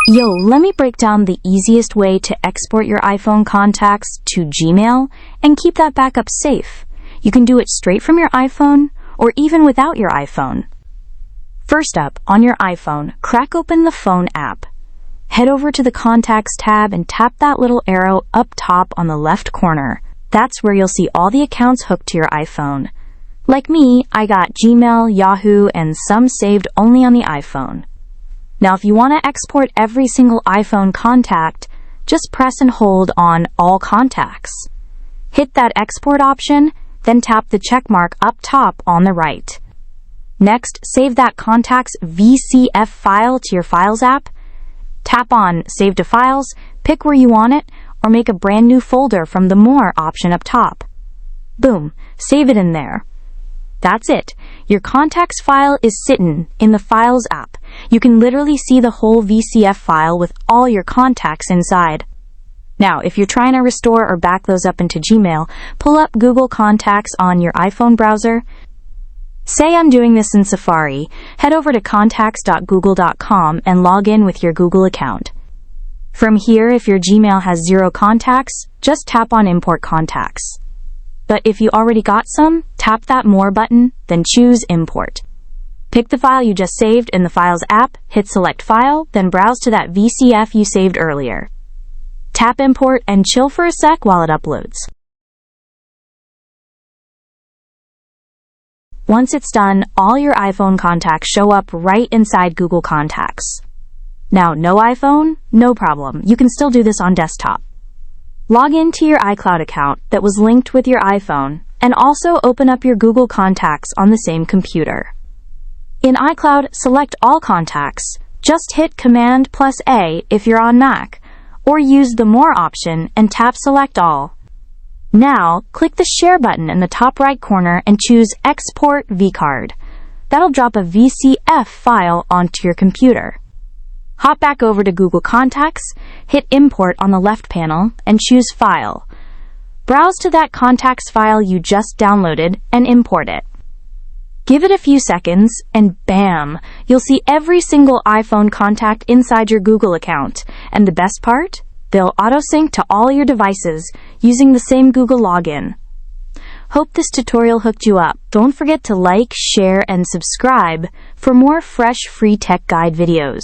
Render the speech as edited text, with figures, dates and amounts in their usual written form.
Yo, let me break down the easiest way to export your iPhone contacts to Gmail and keep that backup safe. You can do it straight from your iPhone or even without your iPhone. First up, on your iPhone, crack open the Phone app. Head over to the Contacts tab and tap that little arrow up top on the left corner. That's where you'll see all the accounts hooked to your iPhone. Like me, I got Gmail, Yahoo, and some saved only on the iPhone. Now, if you want to export every single iPhone contact, just press and hold on All Contacts. Hit that export option, then tap the check mark up top on the right. Next, save that contact's VCF file to your Files app. Tap on Save to Files, pick where you want it, or make a brand new folder from the More option up top. Boom, save it in there. That's it. Your contacts file is sitting in the Files app. You can literally see the whole VCF file with all your contacts inside. Now, if you're trying to restore or back those up into Gmail, pull up Google Contacts on your iPhone browser. Say I'm doing this in Safari, head over to contacts.google.com and log in with your Google account. From here, if your Gmail has 0 contacts, just tap on Import Contacts. But if you already got some, tap that More button, then choose Import. Pick the file you just saved in the Files app, hit Select File, then browse to that VCF you saved earlier. Tap Import and chill for a sec while it uploads. Once it's done, all your iPhone contacts show up right inside Google Contacts. Now, no iPhone? No problem. You can still do this on desktop. Log into your iCloud account that was linked with your iPhone, and also open up your Google Contacts on the same computer. In iCloud, select All Contacts. Just hit Command+A if you're on Mac, or use the More option and tap Select All. Now, click the Share button in the top right corner and choose Export vCard. That'll drop a VCF file onto your computer. Hop back over to Google Contacts, hit Import on the left panel, and choose File. Browse to that contacts file you just downloaded and import it. Give it a few seconds, and bam! You'll see every single iPhone contact inside your Google account. And the best part? They'll auto-sync to all your devices using the same Google login. Hope this tutorial hooked you up. Don't forget to like, share, and subscribe for more fresh free tech guide videos.